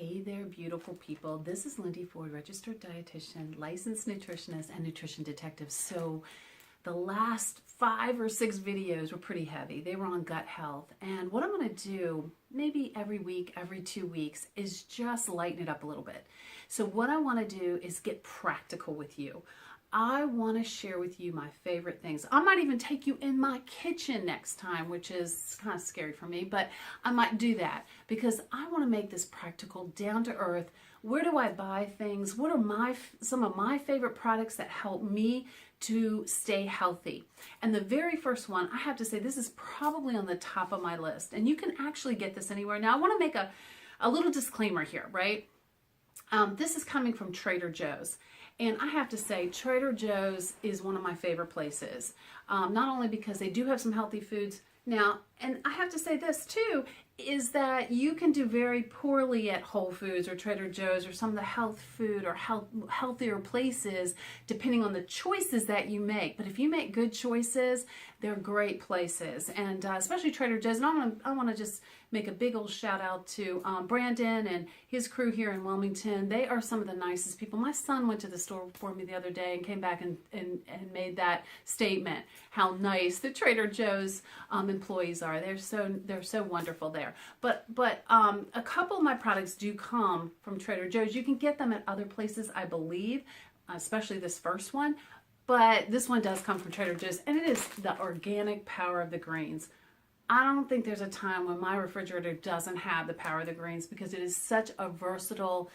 Hey there, beautiful people. This is Lindy Ford, registered dietitian, licensed nutritionist, and nutrition detective. So the last 5 or 6 videos were pretty heavy. They were on gut health. And what I'm going to do, maybe every week, every 2 weeks, is just lighten it up a little bit. So what I want to do is get practical with you. I want to share with you my favorite things. I might even take you in my kitchen next time, which is kind of scary for me, but I might do that because I want to make this practical, down to earth. Where do I buy things? What are some of my favorite products that help me to stay healthy? And the very first one, I have to say, this is probably on the top of my list, and you can actually get this anywhere. Now, I want to make a little disclaimer here, right? This is coming from Trader Joe's. And I have to say, Trader Joe's is one of my favorite places. Not only because they do have some healthy foods now, and I have to say this too, is that you can do very poorly at Whole Foods or Trader Joe's or some of the health food or healthier places, depending on the choices that you make. But if you make good choices, they're great places, and especially Trader Joe's. And I want to just make a big old shout out to Brandon and his crew here in Wilmington. They are some of the nicest people. My son went to the store for me the other day and came back and made that statement, how nice the Trader Joe's employees are. They're so wonderful there. But a couple of my products do come from Trader Joe's. You can get them at other places, I believe, especially this first one. But this one does come from Trader Joe's, and it is the organic power of the greens. I don't think there's a time when my refrigerator doesn't have the power of the greens, because it is such a versatile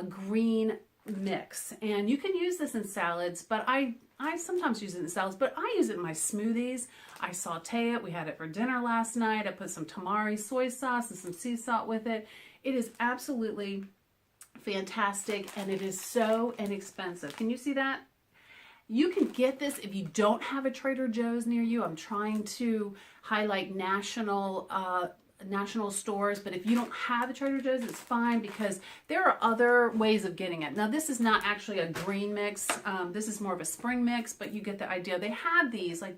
green mix. And you can use this in salads, but I sometimes use it in salads, but I use it in my smoothies. I saute it. We had it for dinner last night. I put some tamari soy sauce and some sea salt with it. It is absolutely fantastic, and it is so inexpensive. Can you see that? You can get this if you don't have a Trader Joe's near you. I'm trying to highlight national stores, but if you don't have a Trader Joe's, it's fine, because there are other ways of getting it. Now, this is not actually a green mix. This is more of a spring mix, but you get the idea. They have these, like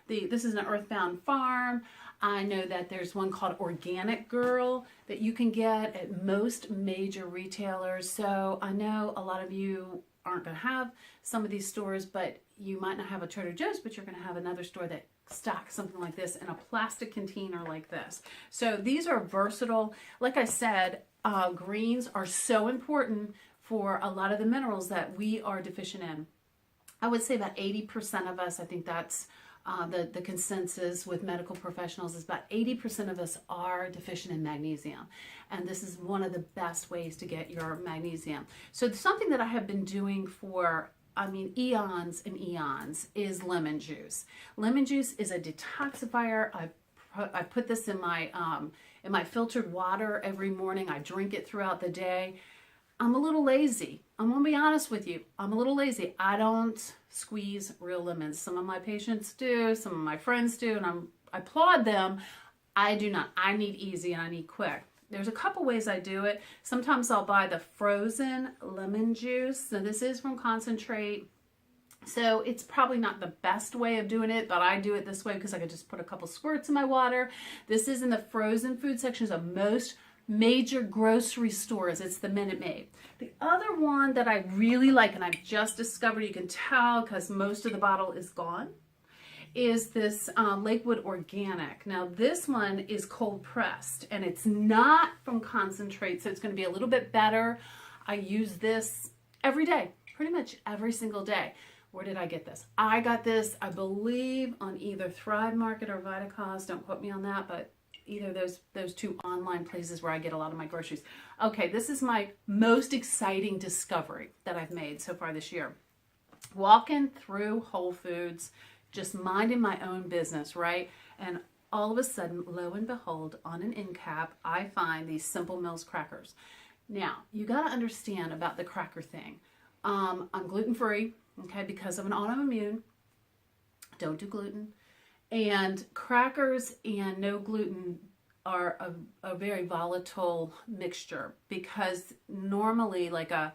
this is an Earthbound Farm. I know that there's one called Organic Girl that you can get at most major retailers. So I know a lot of you aren't going to have some of these stores, but you might not have a Trader Joe's, but you're going to have another store that stocks something like this in a plastic container like this. So these are versatile. Like I said, greens are so important for a lot of the minerals that we are deficient in. I would say about 80% of us, I think that's the consensus with medical professionals, is about 80% of us are deficient in magnesium. And this is one of the best ways to get your magnesium. So something that I have been doing for, eons and eons, is lemon juice. Lemon juice is a detoxifier. I put this in my filtered water every morning. I drink it throughout the day. I'm a little lazy. I'm going to be honest with you. I'm a little lazy. I don't squeeze real lemons. Some of my patients do. Some of my friends do. And I applaud them. I do not. I need easy and I need quick. There's a couple ways I do it. Sometimes I'll buy the frozen lemon juice. So this is from concentrate. So it's probably not the best way of doing it, but I do it this way because I could just put a couple squirts in my water. This is in the frozen food sections of most major grocery stores. It's the Minute Maid. The other one that I really like, and I've just discovered, you can tell because most of the bottle is gone, is this Lakewood Organic. Now this one is cold pressed, and it's not from concentrate, so it's going to be a little bit better. I use this every day, pretty much every single day. Where did I get this? I got this, I believe, on either Thrive Market or Vitacost. Don't quote me on that, but either those two online places where I get a lot of my groceries. Okay, this is my most exciting discovery that I've made so far this year. Walking through Whole Foods, just minding my own business, right? And all of a sudden, lo and behold, on an end cap, I find these Simple Mills crackers. Now, you got to understand about the cracker thing. I'm gluten-free, okay, because of an autoimmune. Don't do gluten. And crackers and no gluten are a very volatile mixture, because normally like a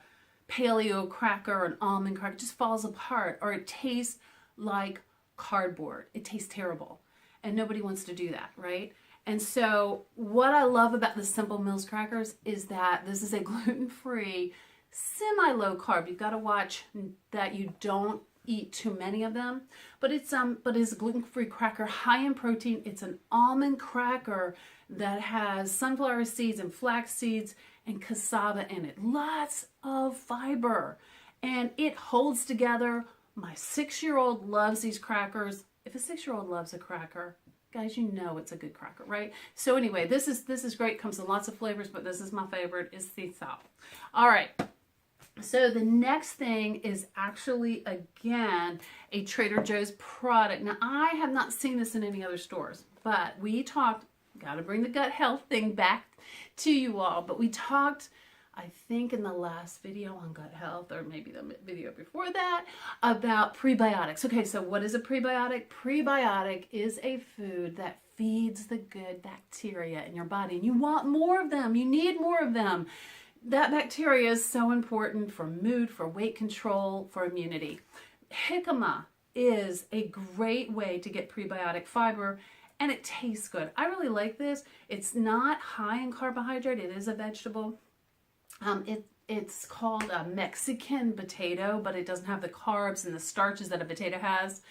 paleo cracker or an almond cracker just falls apart, or it tastes like cardboard. It tastes terrible, and nobody wants to do that, right? And so what I love about the Simple Mills crackers is that this is a gluten-free, semi-low carb. You've got to watch that you don't eat too many of them, but it's a gluten-free cracker, high in protein. It's an almond cracker that has sunflower seeds and flax seeds and cassava in it. Lots of fiber, and it holds together. My 6-year-old loves these crackers. If a 6-year-old loves a cracker, guys, you know it's a good cracker, right? So anyway, this is great. Comes in lots of flavors, but this is my favorite, is the salt. All right. So the next thing is actually, again, a Trader Joe's product. Now, I have not seen this in any other stores, but we talked, got to bring the gut health thing back to you all, but we talked, I think in the last video on gut health, or maybe the video before that, about prebiotics. Okay, so what is a prebiotic? Prebiotic is a food that feeds the good bacteria in your body, and you want more of them. You need more of them. That bacteria is so important for mood, for weight control, for immunity. Jicama is a great way to get prebiotic fiber, and it tastes good. I really like this. It's not high in carbohydrate. It is a vegetable. It's called a Mexican potato, but it doesn't have the carbs and the starches that a potato has.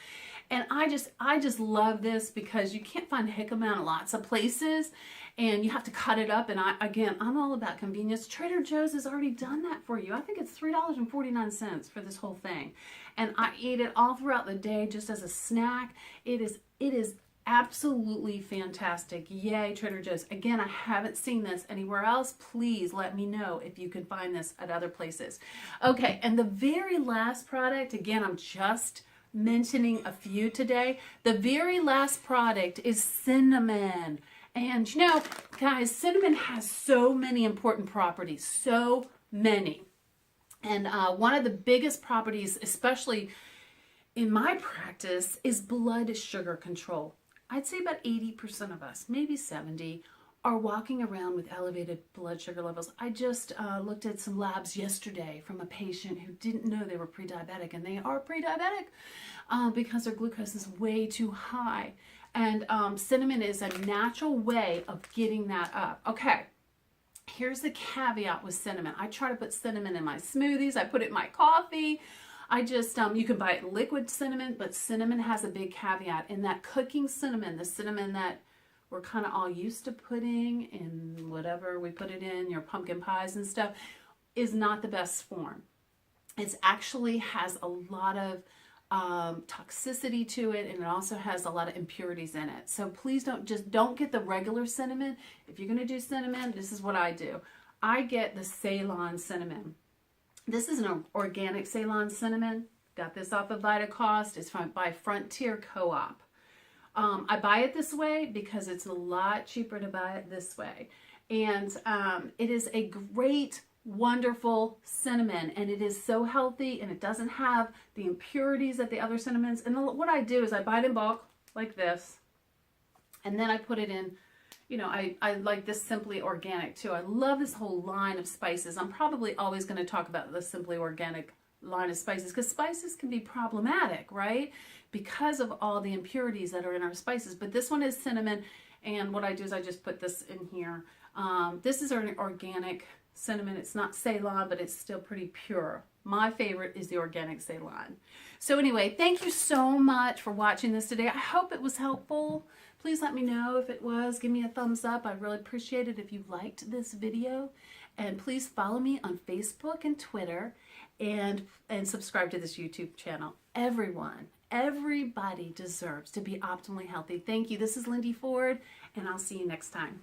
And I just love this because you can't find jicama in lots of places, and you have to cut it up. And I'm all about convenience. Trader Joe's has already done that for you. I think it's $3.49 for this whole thing. And I eat it all throughout the day just as a snack. It is absolutely fantastic. Yay, Trader Joe's. Again, I haven't seen this anywhere else. Please let me know if you can find this at other places. Okay, and the very last product, again, I'm just mentioning a few today. The very last product is cinnamon. And you know, guys, cinnamon has so many important properties, so many. And one of the biggest properties, especially in my practice, is blood sugar control. I'd say about 80% of us, maybe 70, are walking around with elevated blood sugar levels. I just looked at some labs yesterday from a patient who didn't know they were pre-diabetic, and they are pre-diabetic because their glucose is way too high. And cinnamon is a natural way of getting that up. Okay, here's the caveat with cinnamon. I try to put cinnamon in my smoothies. I put it in my coffee. I just, you can buy it liquid cinnamon, but cinnamon has a big caveat in that cooking cinnamon, the cinnamon that we're kind of all used to putting in whatever we put it in, your pumpkin pies and stuff, is not the best form. It actually has a lot of toxicity to it, and it also has a lot of impurities in it. So please don't get the regular cinnamon. If you're going to do cinnamon, this is what I do. I get the Ceylon cinnamon. This is an organic Ceylon cinnamon. Got this off of VitaCost. It's by Frontier Co-op. I buy it this way because it's a lot cheaper to buy it this way. And it is a great, wonderful cinnamon, and it is so healthy, and it doesn't have the impurities that the other cinnamons. And what I do is I buy it in bulk like this, and then I put it in, you know, I like this Simply Organic too. I love this whole line of spices. I'm probably always going to talk about the Simply Organic line of spices, because spices can be problematic, right? Because of all the impurities that are in our spices. But this one is cinnamon, and what I do is I just put this in here. This is an organic cinnamon. It's not Ceylon, but it's still pretty pure. My favorite is the organic Ceylon. So anyway, thank you so much for watching this today. I hope it was helpful. Please let me know if it was. Give me a thumbs up. I'd really appreciate it if you liked this video. And please follow me on Facebook and Twitter, and subscribe to this YouTube channel. Everybody deserves to be optimally healthy. Thank you. This is Lindy Ford, and I'll see you next time.